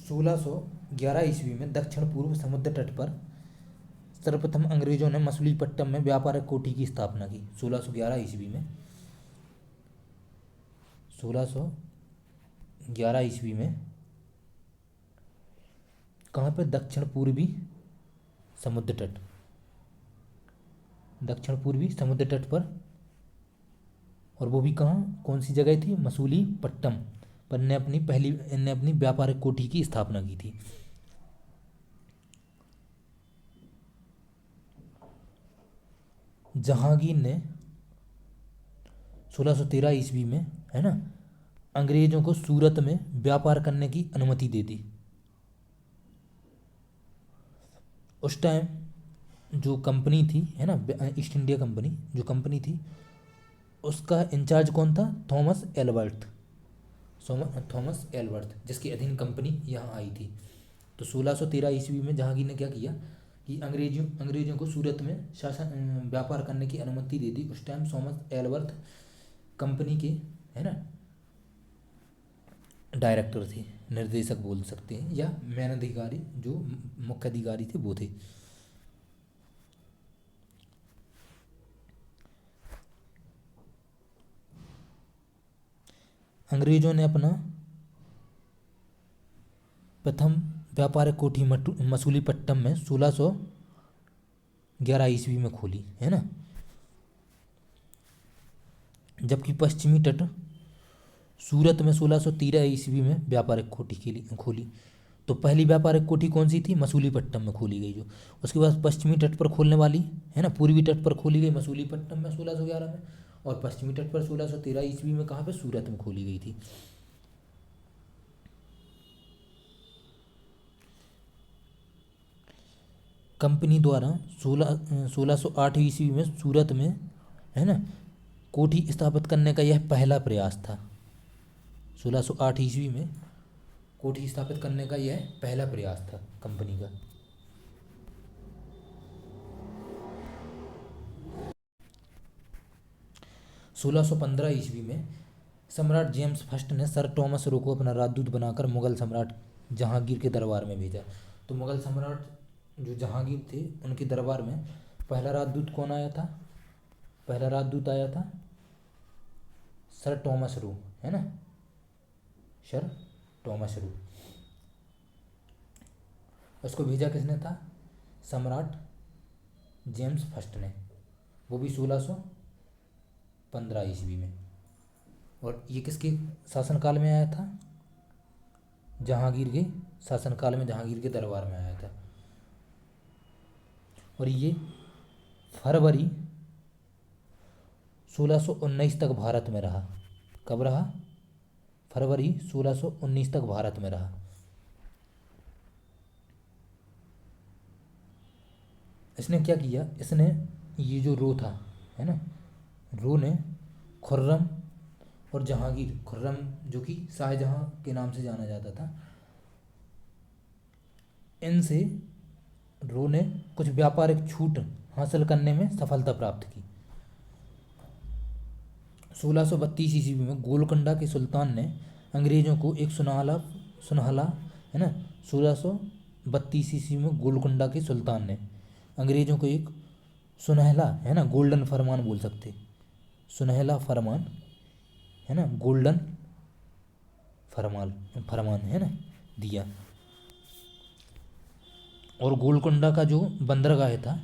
S1: 1611 ईस्वी में दक्षिण पूर्व समुद्र तट पर सर्वप्रथम अंग्रेजों ने मछलीपट्टनम में व्यापारिक कोठी की स्थापना की। 1611 ईस्वी में, 1611 ईस्वी में कहाँ पे? दक्षिण पूर्वी समुद्र तट, दक्षिण पूर्वी समुद्र तट पर। और वो भी कहाँ, कौन सी जगह थी? मसूलीपट्टनम पर इनने अपनी व्यापारिक कोठी की स्थापना की थी। जहांगीर ने 1613 ईस्वी में, है ना, अंग्रेजों को सूरत में व्यापार करने की अनुमति दे दी। उस टाइम जो कंपनी थी, है ना, ईस्ट इंडिया कंपनी जो कंपनी थी, उसका इंचार्ज कौन था? थॉमस एल्वर्थ, जिसके अधीन कंपनी यहाँ आई थी। तो 1613 ईस्वी में जहांगीर ने क्या किया कि अंग्रेजों को सूरत में शासन व्यापार करने की अनुमति दे दी। उस टाइम थॉमस एल्वर्थ कंपनी के, है ना, डायरेक्टर थे, निर्देशक बोल सकते हैं, या मेन अधिकारी, जो मुख्य अधिकारी थे वो थे। अंग्रेजों ने अपना प्रथम व्यापारिक कोठी मसूलीपट्टनम में 1611 ईस्वी में खोली, है ना, जबकि पश्चिमी तट सूरत में 1613 ईस्वी में व्यापारिक कोठी के लिए खोली। तो पहली व्यापारिक कोठी कौन सी थी? मसूलीपट्टनम में खोली गई जो। उसके बाद पश्चिमी तट पर खोलने वाली, है ना, पूर्वी तट पर खोली गई मसूलीपट्टनम में 1611 में, और पश्चिमी तट पर 1613 ईस्वी में कहाँ पे? सूरत में खोली गई थी। कंपनी द्वारा 1608 ईस्वी में सूरत में, है ना, कोठी स्थापित करने का यह पहला प्रयास था। 1608 ईस्वी में कोठी स्थापित करने का यह पहला प्रयास था कंपनी का। 1615 ईस्वी में सम्राट जेम्स फर्स्ट ने सर टॉमस रो को अपना राजदूत बनाकर मुगल सम्राट जहांगीर के दरबार में भेजा। तो मुगल सम्राट जो जहांगीर थे, उनके दरबार में पहला राजदूत कौन आया था? पहला राजदूत आया था सर टॉमस रो, है ना, सर टॉमस रो। उसको भेजा किसने था? सम्राट जेम्स फर्स्ट ने, वो भी 1615 ईस्वी में। और ये किसके शासनकाल में आया था? जहांगीर के शासनकाल में, जहांगीर के दरबार में आया था। और ये फरवरी 1619 तक भारत में रहा। कब रहा? फरवरी 1619 तक भारत में रहा। इसने क्या किया? इसने ये जो रो था, है ना, रो ने खुर्रम और जहांगीर, खुर्रम जो कि शाहजहां के नाम से जाना जाता था, इनसे रो ने कुछ व्यापारिक छूट हासिल करने में सफलता प्राप्त की। 1632 ईस्वी में गोलकुंडा के सुल्तान ने अंग्रेजों को एक सुनहला सुनहला है ना, 1632 ईस्वी में गोलकुंडा के सुल्तान ने अंग्रेजों को एक सुनहला, है ना, गोल्डन फरमान बोल सकते, सुनहला फरमान, है ना, गोल्डन फरमान फरमान है ना, दिया। और गोलकुंडा का जो बंदरगाह था,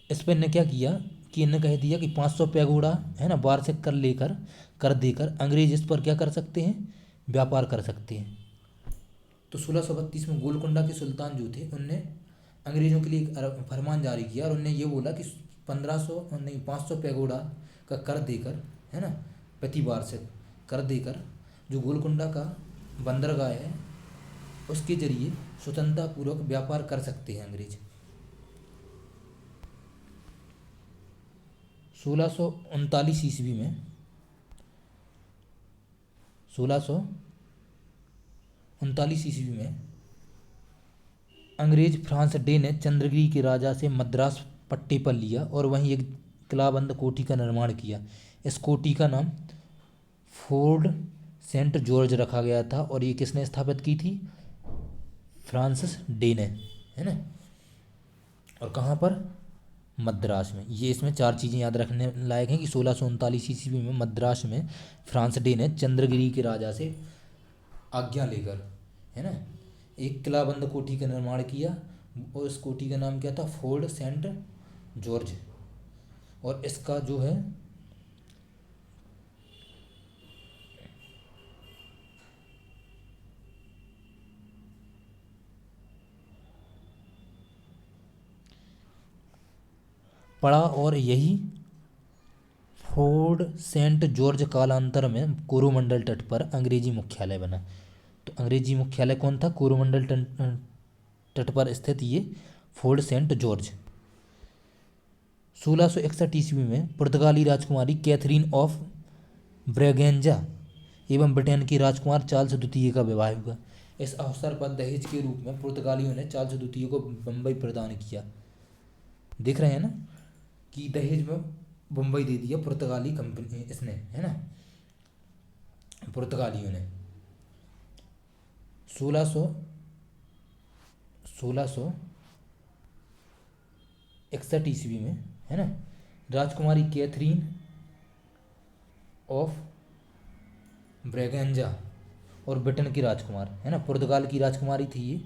S1: इस पर इन्हें क्या किया कि इन्हें कह दिया कि 500 पैगोडा, है ना, वार्षिक कर देकर अंग्रेज इस पर क्या कर सकते हैं? व्यापार कर सकते हैं। तो 1632 में गोलकुंडा के सुल्तान जो थे, उनने अंग्रेजों के लिए एक फरमान जारी किया और उनने ये बोला कि 1500 नहीं 500 पैगोडा का कर देकर, है ना, प्रति वार्षिक कर देकर जो गोलकुंडा का बंदरगाह है उसके जरिए स्वतंत्रतापूर्वक व्यापार कर सकते हैं अंग्रेज। 1639 ईस्वी में 1639 ईस्वी में अंग्रेज फ्रांस डे ने चंद्रगिरी के राजा से मद्रास पट्टे पर लिया और वहीं एक किलाबंद कोठी का निर्माण किया। इस कोठी का नाम फोर्ट सेंट जॉर्ज रखा गया था और ये किसने स्थापित की थी? फ्रांसिस डे ने, है ना। और कहाँ पर? मद्रास में। ये इसमें चार चीज़ें याद रखने लायक हैं कि 1639 ईस्वी में मद्रास में फ्रांस डे ने चंद्रगिरी के राजा से आज्ञा लेकर, है ना, एक किलाबंद कोठी का निर्माण किया और इस कोठी का नाम क्या था? Fort Saint George. और इसका जो है पड़ा और यही फोर्ट सेंट जॉर्ज कालांतर में कोरोमंडल तट पर अंग्रेजी मुख्यालय बना। तो अंग्रेजी मुख्यालय कौन था? कोरोमंडल तट पर स्थित ये फोर्ट सेंट जॉर्ज। 1661 ईस्वी में पुर्तगाली राजकुमारी कैथरीन ऑफ ब्रेगेंजा एवं ब्रिटेन के राजकुमार चार्ल्स द्वितीय का विवाह हुआ। इस अवसर पर दहेज के रूप में पुर्तगालियों ने चार्ल्स द्वितीय को बम्बई प्रदान किया। देख रहे हैं ना कि दहेज में बम्बई दे दिया पुर्तगाली कंपनी, इसने, है ना, पुर्तगालियों ने। 1661 ईस्वी में, है ना, राजकुमारी कैथरीन ऑफ ब्रेगेंजा और ब्रिटेन की राजकुमार, है ना, पुर्तगाल की राजकुमारी थी ये,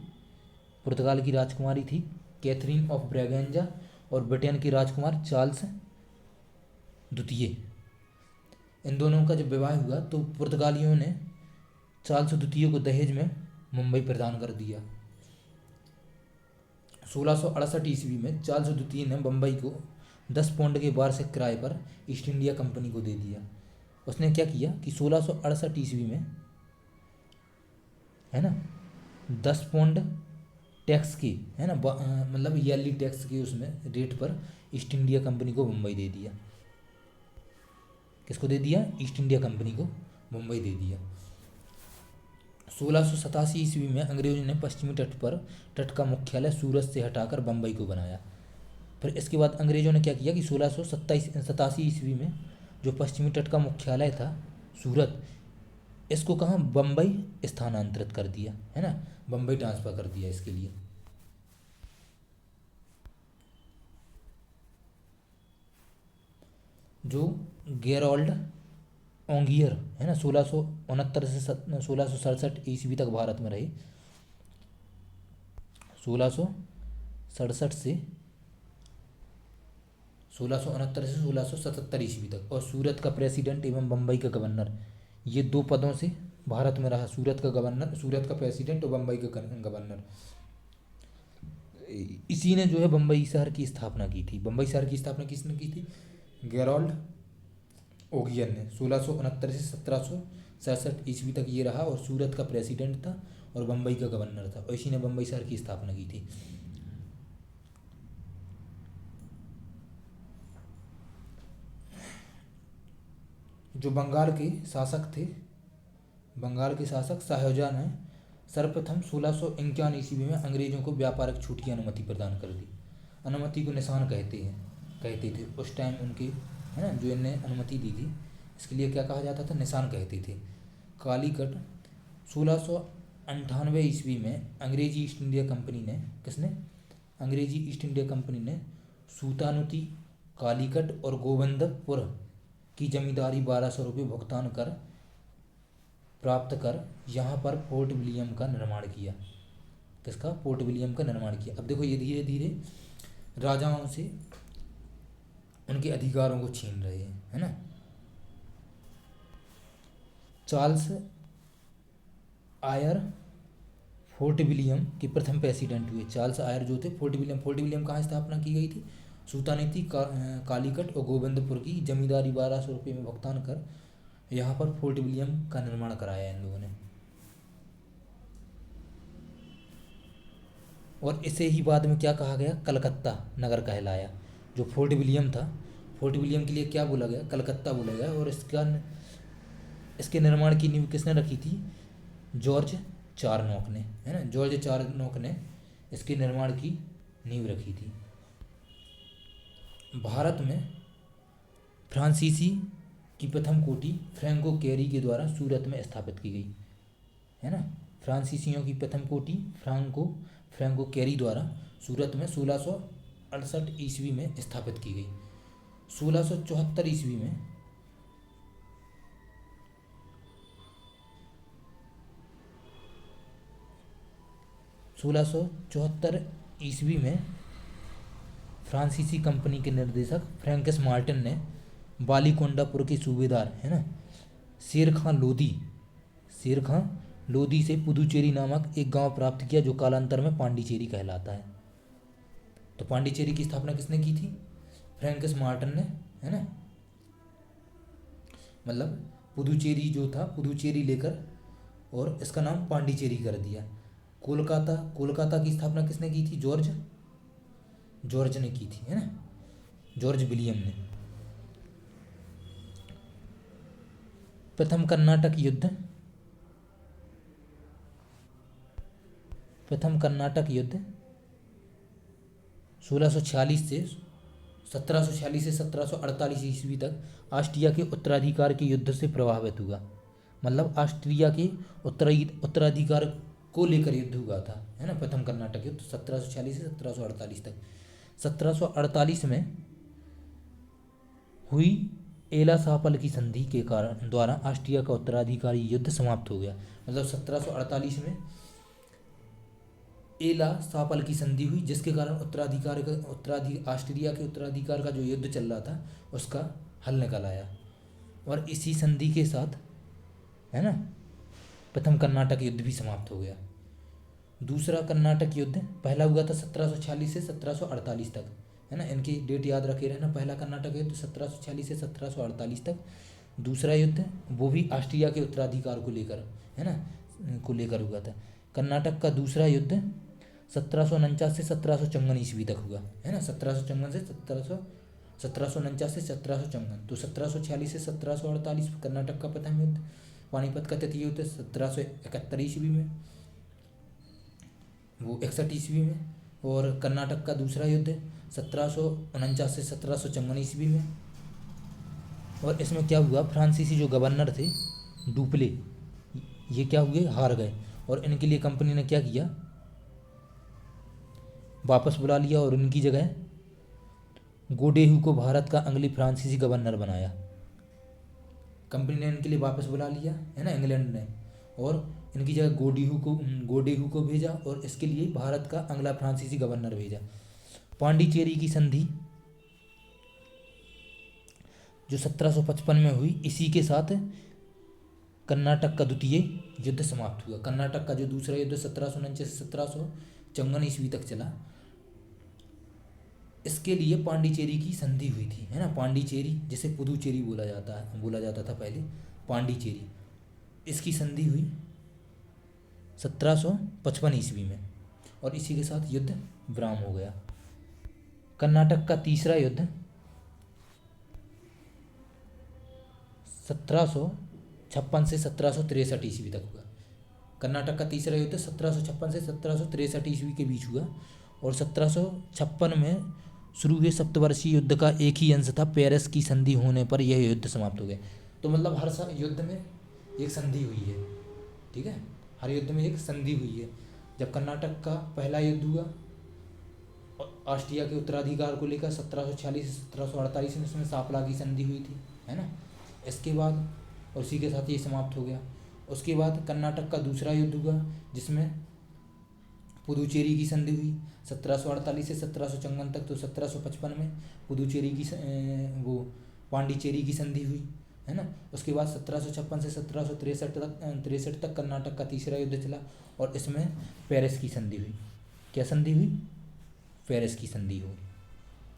S1: पुर्तगाल की राजकुमारी थी कैथरीन ऑफ ब्रेगेंजा और ब्रिटेन की राजकुमार चार्ल्स द्वितीय। इन दोनों का जब विवाह हुआ तो पुर्तगालियों ने चार्ल्स द्वितीय को दहेज में मुंबई प्रदान कर दिया। 1668 ईस्वी में चार्ल्स द्वितीय ने बम्बई को 10 पाउंड के वार्षिक किराए पर ईस्ट इंडिया कंपनी को दे दिया। उसने क्या किया कि 1668 ईस्वी में, है ना, 10 पाउंड टैक्स की, है ना, मतलब ईयरली टैक्स की उसमें रेट पर ईस्ट इंडिया कंपनी को मुंबई दे दिया। किसको दे दिया? ईस्ट इंडिया कंपनी को मुंबई दे दिया। 1687 ईस्वी में अंग्रेजों ने पश्चिमी तट का मुख्यालय सूरत से हटाकर बम्बई को बनाया। फिर इसके बाद अंग्रेजों ने क्या किया कि 1687 ईस्वी में जो पश्चिमी तट का मुख्यालय था सूरत, इसको कहाँ? बम्बई स्थानांतरित कर दिया, है ना, बम्बई ट्रांसफ़र कर दिया इसके लिए। जो गेरोल्ड ओंगियर, है ना, 1669 से 1667 ईस्वी तक भारत में रहे। सड़सठ से 1669 से 1677 ईस्वी तक। और सूरत का प्रेसिडेंट एवं बम्बई का गवर्नर, ये दो पदों से भारत में रहा, सूरत का गवर्नर, सूरत का प्रेसिडेंट और बम्बई का गवर्नर। इसी ने जो है बम्बई शहर की स्थापना की थी। बम्बई शहर की स्थापना किसने की थी? गेरोल्ड ओगियन ने 1669 से 1767 ईस्वी तक ये रहा और सूरत का प्रेसिडेंट था और बम्बई का गवर्नर था, और इसी ने बम्बई शहर की स्थापना की थी। जो बंगाल के शासक थे, बंगाल के शासक शाहजहां ने सर्वप्रथम 1651 ईस्वी में अंग्रेजों को व्यापारिक छूट की अनुमति प्रदान कर दी। अनुमति को निशान कहते थे उस टाइम उनके, है ना, जो इन्हें अनुमति दी थी, इसके लिए क्या कहा जाता था? निशान कहते थे। कालीकट 1698 ईस्वी में अंग्रेजी ईस्ट इंडिया कंपनी ने, किसने? अंग्रेजी ईस्ट इंडिया कंपनी ने सूतानुती, कालीकट और गोविंदपुर की जमींदारी 1200 रुपये भुगतान कर प्राप्त कर यहाँ पर फोर्ट विलियम का निर्माण किया। किसका? फोर्ट विलियम का निर्माण किया। अब देखो ये धीरे धीरे राजाओं से उनके अधिकारों को छीन रहे हैं, है ना। चार्ल्स आयर फोर्ट विलियम के प्रथम प्रेसिडेंट हुए। चार्ल्स आयर जो थे, फोर्ट विलियम कहाँ स्थापना की गई थी? सूतानीति, कालीकट और गोविंदपुर की जमींदारी 1200 रुपये में भुगतान कर यहाँ पर फोर्ट विलियम का निर्माण कराया इन लोगों ने। और इसे ही बाद में क्या कहा गया? कलकत्ता नगर कहलाया। जो फोर्ट विलियम था, फोर्ट विलियम के लिए क्या बोला गया? कलकत्ता बोला गया। और इसके निर्माण की नींव किसने रखी थी? जॉर्ज चारनॉक ने, है ना। जॉर्ज चारनॉक ने इसके निर्माण की नींव रखी थी। भारत में फ्रांसीसी की प्रथम कोठी फ्रैंको कैरी के द्वारा सूरत में स्थापित की गई, है ना। फ्रांसीसियों की प्रथम कोठी फ्रैंको कैरी द्वारा सूरत में 1668 ईस्वी में स्थापित की गई। 1674 ईस्वी में फ्रांसीसी कंपनी के निर्देशक फ्रैंकिस मार्टिन ने बालीकोंडापुर के सूबेदार, है ना, शेर खां लोधी से पुदुचेरी नामक एक गांव प्राप्त किया जो कालांतर में पांडिचेरी कहलाता है। तो पांडिचेरी की स्थापना किसने की थी? फ्रैंकिस मार्टिन ने, है ना। मतलब पुदुचेरी जो था, पुदुचेरी लेकर और इसका नाम पांडिचेरी कर दिया। कोलकाता की स्थापना किसने की थी? जॉर्ज ने की थी, है ना, जॉर्ज विलियम ने। प्रथम कर्नाटक युद्ध 1646 से 1748 ईस्वी तक ऑस्ट्रिया के उत्तराधिकार के युद्ध से प्रभावित हुआ। मतलब ऑस्ट्रिया के उत्तराधिकार को लेकर युद्ध हुआ था, है ना। प्रथम कर्नाटक युद्ध 1746 से 1748 तक। 1748 में हुई एला शाहपल की संधि के कारण द्वारा ऑस्ट्रिया का उत्तराधिकारी युद्ध समाप्त हो गया। मतलब 1748 में एला शाहपल की संधि हुई, जिसके कारण ऑस्ट्रिया के उत्तराधिकार का जो युद्ध चल रहा था उसका हल निकल आया। और इसी संधि के साथ, है ना, प्रथम कर्नाटक युद्ध भी समाप्त हो गया। दूसरा कर्नाटक युद्ध पहला हुआ था 1746 से 1748 तक, है ना। इनकी डेट याद रखे रहना। पहला कर्नाटक युद्ध 1746 से 1748 तक। दूसरा युद्ध वो भी ऑस्ट्रिया के उत्तराधिकार को लेकर, है ना, को लेकर हुआ था। कर्नाटक का दूसरा युद्ध 1749 से 1754 ईस्वी तक हुआ, है ना। 1754 से 1749 से 1754। तो 1746 से 1748 कर्नाटक का प्रथम युद्ध। पानीपत का तृतीय युद्ध 1771 ईस्वी में, वो 61 ईस्वी में। और कर्नाटक का दूसरा युद्ध 1749 से 1754 ईस्वी में। और इसमें क्या हुआ? फ्रांसीसी जो गवर्नर थे डुप्ले, ये क्या हुए? हार गए। और इनके लिए कंपनी ने क्या किया? वापस बुला लिया और उनकी जगह गोडेहू को भारत का अगली फ्रांसीसी गवर्नर बनाया। कंपनी ने इनके लिए वापस बुला लिया, है ना, इंग्लैंड ने, और इनकी जगह गोडेहू को भेजा और इसके लिए भारत का अगला फ्रांसीसी गवर्नर भेजा। पांडिचेरी की संधि जो 1755 में हुई, इसी के साथ कर्नाटक का द्वितीय युद्ध समाप्त हुआ। कर्नाटक का जो दूसरा युद्ध 1749 से 1754 ईस्वी तक चला, इसके लिए पांडिचेरी की संधि हुई थी, है ना। पांडिचेरी जिसे पुदुचेरी बोला जाता था पहले, पांडिचेरी, इसकी संधि हुई 1755 ईस्वी में, और इसी के साथ युद्ध विराम हो गया। कर्नाटक का तीसरा युद्ध 1756 से 1763 ईस्वी तक हुआ। कर्नाटक का तीसरा युद्ध 1756 से 1763 ईस्वी के बीच हुआ, और 1756 में शुरू हुए सप्तवर्षीय युद्ध का एक ही अंश था। पेरिस की संधि होने पर यह युद्ध समाप्त हो गया। तो मतलब हर युद्ध में एक संधि हुई है, ठीक है, हर युद्ध में एक संधि हुई है। जब कर्नाटक का पहला युद्ध हुआ ऑस्ट्रिया के उत्तराधिकार को लेकर 1746 से 1748 में, उसमें सापला की संधि हुई थी, है ना। इसके बाद और उसी के साथ ये समाप्त हो गया। उसके बाद कर्नाटक का दूसरा युद्ध हुआ जिसमें पुदुचेरी की संधि हुई 1748 से 1754 तक। तो 1755 में पुदुचेरी की वो पांडिचेरी की संधि हुई, है ना। उसके बाद 1756 से 1763 तक कर्नाटक का तीसरा युद्ध चला, और इसमें पेरिस की संधि हुई। क्या संधि हुई? पेरिस की संधि हुई,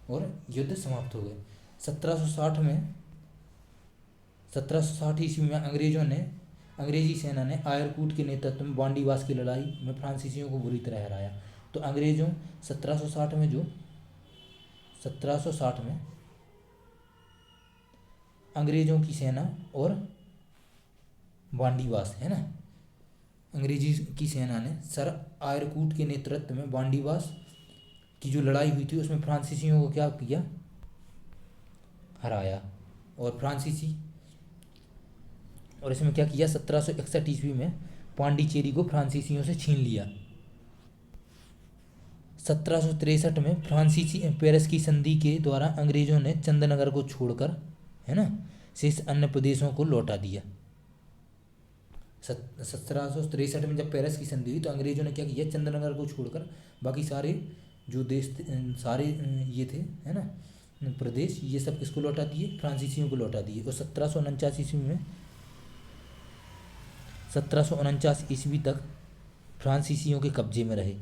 S1: और युद्ध समाप्त हो गए। 1760 ईस्वी में अंग्रेजी सेना ने आयरकूट के नेतृत्व में बांडीवास की लड़ाई में फ्रांसीसियों को बुरी तरह हराया। तो 1760 में अंग्रेजों की सेना और बांडीवास, है ना, अंग्रेजी की सेना ने सर आयरकूट के नेतृत्व में बांडीवास की जो लड़ाई हुई थी उसमें फ्रांसीसियों को क्या किया? हराया। और इसमें क्या किया? 1761 ईस्वी में पांडिचेरी को फ्रांसीसियों से छीन लिया। 1763 में फ्रांसीसी पेरिस की संधि के द्वारा अंग्रेजों ने चंदनगर को छोड़कर, है ना, शेष अन्य प्रदेशों को लौटा दिया। 1763 में जब पेरिस की संधि हुई तो अंग्रेजों ने क्या किया? चंदनगर को छोड़कर बाकी सारे जो देश सारे ये थे, है ना, प्रदेश, ये सब किसको लौटा दिए? फ्रांसीसियों को लौटा दिए। और 1749 ईस्वी तक फ्रांसीसियों के कब्जे में रहे,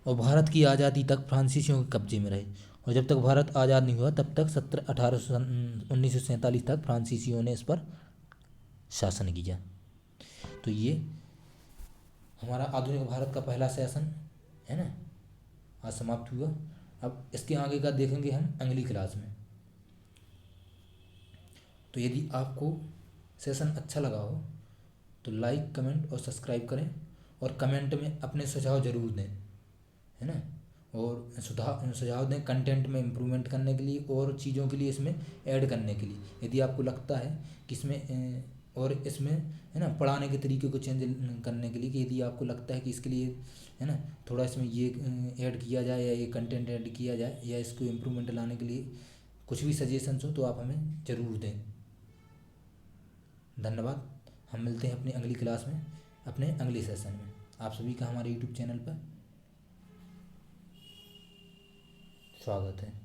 S1: और भारत की आज़ादी तक फ्रांसीसियों के कब्जे में रहे। और जब तक भारत आज़ाद नहीं हुआ तब तक 1947 तक फ्रांसीसियों ने इस पर शासन किया। तो ये हमारा आधुनिक भारत का पहला शासन, है ना, आज समाप्त हुआ। अब इसके आगे का देखेंगे हम अगली क्लास में। तो यदि आपको सेशन अच्छा लगा हो तो लाइक, कमेंट और सब्सक्राइब करें, और कमेंट में अपने सुझाव ज़रूर दें, है ना, और सुझाव दें कंटेंट में इम्प्रूवमेंट करने के लिए और चीज़ों के लिए इसमें ऐड करने के लिए। यदि आपको लगता है कि इसमें और इसमें, है ना, पढ़ाने के तरीके को चेंज करने के लिए, कि यदि आपको लगता है कि इसके लिए, है ना, थोड़ा इसमें ये ऐड किया जाए या ये कंटेंट ऐड किया जाए या इसको इम्प्रूवमेंट लाने के लिए कुछ भी सजेशंस हो तो आप हमें ज़रूर दें। धन्यवाद। हम मिलते हैं अपनी अगली क्लास में, अपने अगले सेशन में। आप सभी का हमारे यूट्यूब चैनल पर स्वागत है।